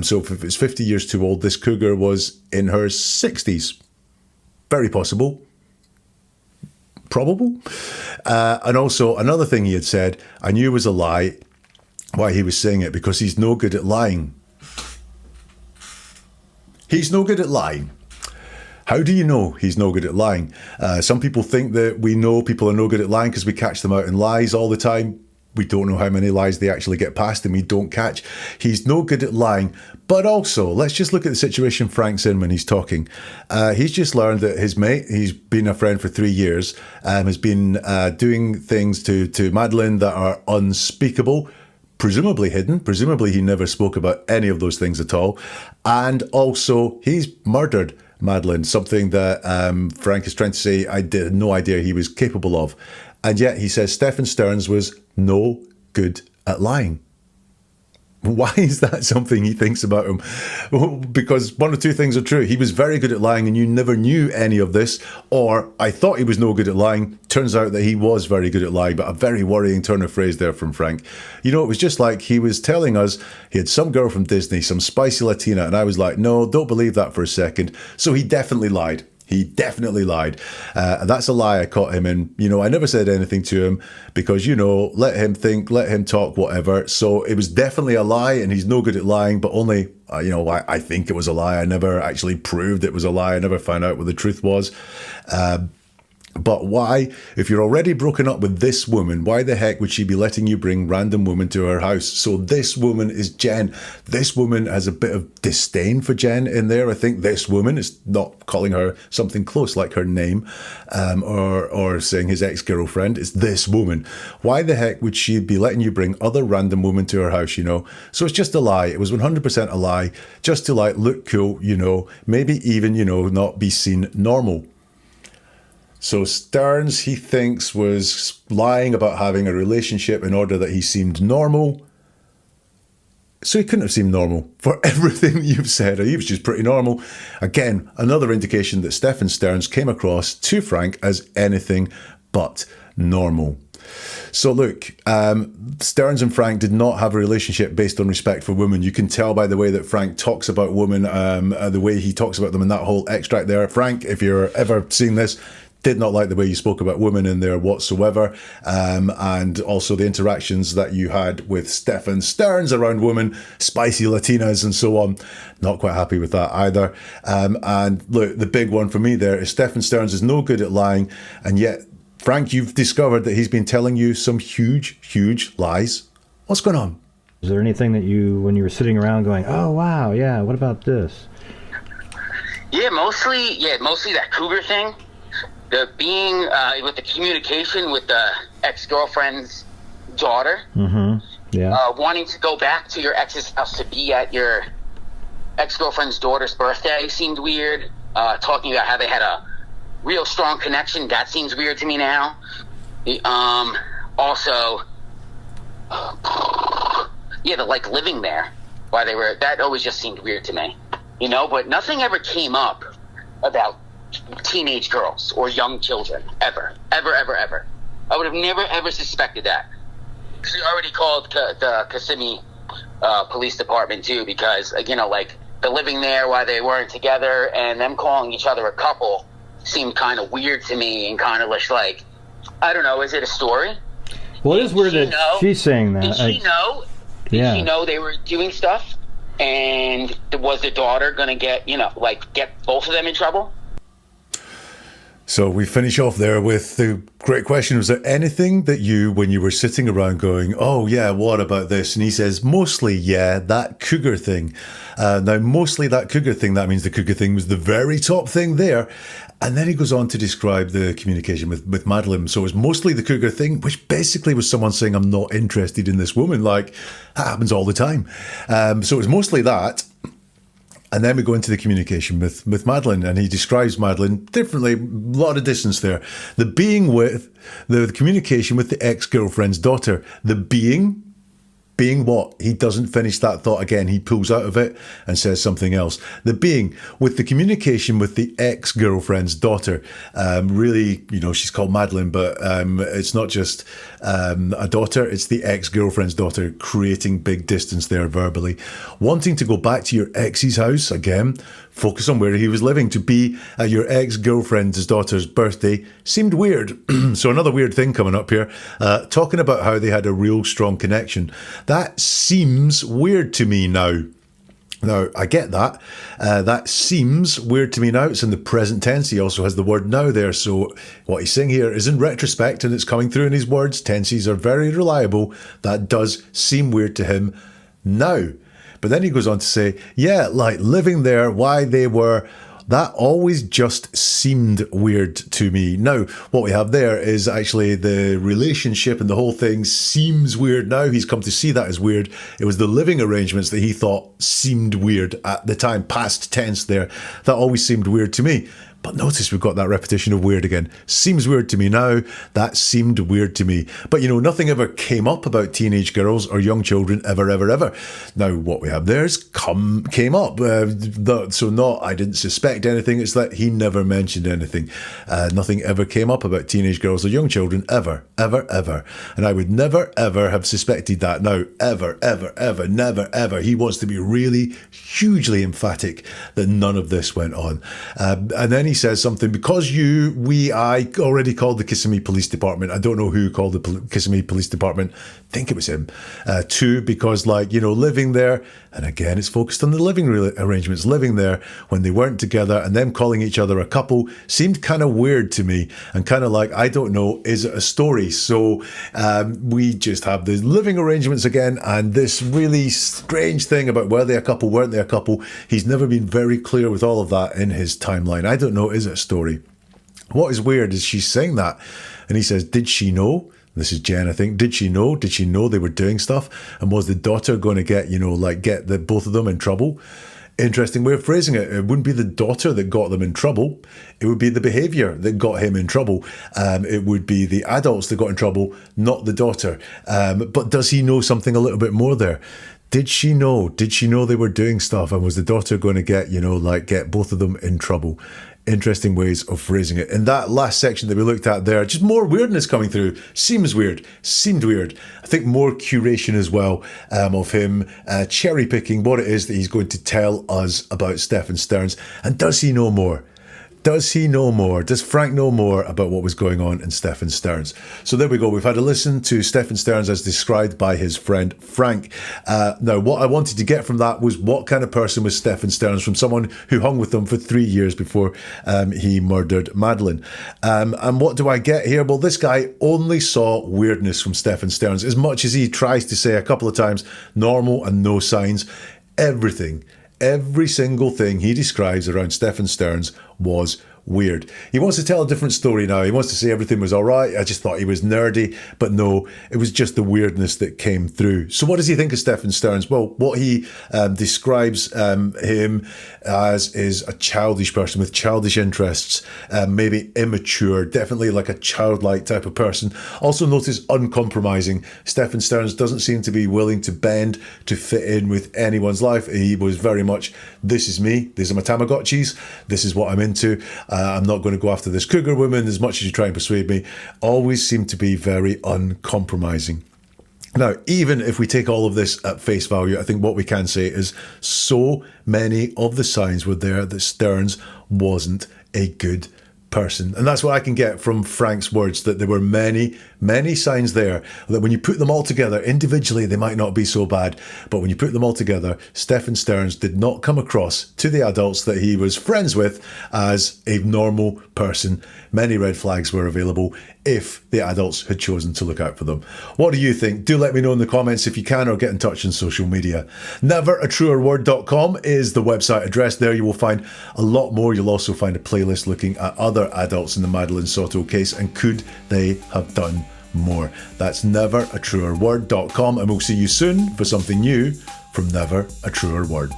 So if it's 50 years too old, this cougar was in her 60s. Very possible. Probable. And also another thing he had said, I knew was a lie. Why he was saying it, because he's no good at lying. He's no good at lying. How do you know he's no good at lying? Some people think that we know people are no good at lying because we catch them out in lies all the time. We don't know how many lies they actually get past and we don't catch. He's no good at lying. But also, let's just look at the situation Frank's in when he's talking. He's just learned that his mate, he's been a friend for 3 years, has been doing things to Madeline that are unspeakable, presumably hidden. Presumably he never spoke about any of those things at all. And also, he's murdered Madeline, something that Frank is trying to say I had no idea he was capable of. And yet he says Stephan Stearns was no good at lying. Why is that something he thinks about him? Well, because one or two things are true. He was very good at lying and you never knew any of this. Or I thought he was no good at lying. Turns out that he was very good at lying. But a very worrying turn of phrase there from Frank. It was just like he was telling us he had some girl from Disney, some spicy Latina. And I was like, no, don't believe that for a second. So he definitely lied. He definitely lied. That's a lie I caught him in. I never said anything to him because, let him think, let him talk, whatever. So it was definitely a lie and he's no good at lying, but only, I think it was a lie. I never actually proved it was a lie. I never found out what the truth was. But why, if you're already broken up with this woman, why the heck would she be letting you bring random women to her house? So this woman is Jen. This woman has a bit of disdain for Jen in there. I think this woman is not calling her something close like her name, or saying his ex-girlfriend. It's this woman. Why the heck would she be letting you bring other random women to her house, you know? So it's just a lie. It was 100% a lie, just to like look cool, you know, maybe even, you know, not be seen normal. So Stearns, he thinks, was lying about having a relationship in order that he seemed normal. So he couldn't have seemed normal for everything you've said. He was just pretty normal. Again, another indication that Stephan Stearns came across to Frank as anything but normal. So look, Stearns and Frank did not have a relationship based on respect for women. You can tell by the way that Frank talks about women, the way he talks about them in that whole extract there. Frank, if you're ever seeing this, did not like the way you spoke about women in there whatsoever, and also the interactions that you had with Stephan Stearns around women, spicy Latinas and so on. Not quite happy with that either. And look, the big one for me there is Stephan Stearns is no good at lying, and yet, Frank, you've discovered that he's been telling you some huge, huge lies. What's going on? Is there anything that you, when you were sitting around going, oh, wow, yeah, what about this? Yeah, mostly that cougar thing. The being with the communication with the ex-girlfriend's daughter, wanting to go back to your ex's house to be at your ex-girlfriend's daughter's birthday seemed weird. Talking about how they had a real strong connection, that seems weird to me now. Also, the like living there while they were, that always just seemed weird to me, you know. But nothing ever came up about teenage girls or young children ever. I would have never ever suspected that. She already called the Kissimmee police department too, because you know, like the living there while they weren't together and them calling each other a couple seemed kind of weird to me, and kind of like, I don't know, is it a story? Well, it is weird that she's saying that. Did she know? Did she know they were doing stuff? And was the daughter gonna get both of them in trouble? So we finish off there with the great question. Was there anything that you, when you were sitting around going, oh yeah, what about this? And he says, mostly, yeah, that cougar thing. Now, mostly that cougar thing, that means the cougar thing was the very top thing there. And then he goes on to describe the communication with Madeline. So it was mostly the cougar thing, which basically was someone saying, I'm not interested in this woman. Like, that happens all the time. So it was mostly that. And then we go into the communication with Madeline, and he describes Madeline differently, a lot of distance there. The being with, the communication with the ex-girlfriend's daughter. The being what? He doesn't finish that thought again. He pulls out of it and says something else. The being with the communication with the ex-girlfriend's daughter. Really, you know, she's called Madeline, but it's not just a daughter, it's the ex-girlfriend's daughter, creating big distance there verbally. Wanting to go back to your ex's house, again, focus on where he was living. To be at your ex-girlfriend's daughter's birthday seemed weird. So another weird thing coming up here, talking about how they had a real strong connection. That seems weird to me now. Now, I get that. That seems weird to me now. It's in the present tense. He also has the word now there. So what he's saying here is in retrospect, and it's coming through in his words. Tenses are very reliable. That does seem weird to him now. But then he goes on to say, yeah, like living there, why they were, that always just seemed weird to me. Now, what we have there is actually the relationship, and the whole thing seems weird now. He's come to see that as weird. It was the living arrangements that he thought seemed weird at the time, past tense there. That always seemed weird to me. But notice we've got that repetition of weird again. Seems weird to me now. That seemed weird to me. But, you know, nothing ever came up about teenage girls or young children ever. Now, what we have there is came up. I didn't suspect anything. It's that he never mentioned anything. Nothing ever came up about teenage girls or young children ever. And I would never, ever have suspected that. Now, ever, never, ever. He wants to be really hugely emphatic that none of this went on. And then he he says something, because I already called the Kissimmee Police Department. I don't know who called the Kissimmee Police Department. I think it was him. Two, because living there, and again, it's focused on the living arrangements, living there when they weren't together, and them calling each other a couple seemed kind of weird to me, and kind of like, I don't know, is it a story? So we just have the living arrangements again, and this really strange thing about were they a couple, weren't they a couple? He's never been very clear with all of that in his timeline. I don't know, is it a story? What is weird is she's saying that, and he says, did she know? This is Jen, I think. Did she know? Did she know they were doing stuff? And was the daughter going to get, get the both of them in trouble? Interesting way of phrasing it. It wouldn't be the daughter that got them in trouble. It would be the behaviour that got him in trouble. It would be the adults that got in trouble, not the daughter. But does he know something a little bit more there? Did she know? Did she know they were doing stuff? And was the daughter going to get, get both of them in trouble? Interesting ways of phrasing it. In that last section that we looked at there, just more weirdness coming through. Seemed weird. I think more curation as well, of him cherry picking what it is that he's going to tell us about Stephan Stearns. And does he know more? Does he know more? Does Frank know more about what was going on in Stephan Stearns? So there we go. We've had a listen to Stephan Stearns as described by his friend Frank. Now, what I wanted to get from that was what kind of person was Stephan Stearns, from someone who hung with them for 3 years before he murdered Madeline. And what do I get here? Well, this guy only saw weirdness from Stephan Stearns. As much as he tries to say a couple of times, normal and no signs, every single thing he describes around Stephan Stearns was weird. He wants to tell a different story now. He wants to say everything was all right. I just thought he was nerdy, but no, it was just the weirdness that came through. So what does he think of Stephan Stearns? Well, what he describes him as is a childish person with childish interests, maybe immature, definitely like a childlike type of person. Also notice uncompromising. Stephan Stearns doesn't seem to be willing to bend to fit in with anyone's life. He was very much, this is me, these are my Tamagotchis, this is what I'm into. I'm not going to go after this cougar woman as much as you try and persuade me. Always seem to be very uncompromising. Now, even if we take all of this at face value, I think what we can say is so many of the signs were there that Stearns wasn't a good person. And that's what I can get from Frank's words, that there were many, many signs there that when you put them all together, individually, they might not be so bad. But when you put them all together, Stephan Stearns did not come across to the adults that he was friends with as a normal person. Many red flags were available if the adults had chosen to look out for them. What do you think? Do let me know in the comments if you can, or get in touch on social media. NeverAtruerWord.com is the website address. There you will find a lot more. You'll also find a playlist looking at other adults in the Madeline Soto case, and could they have done more. That's NeverAtruerWord.com, and we'll see you soon for something new from Never a Truer Word.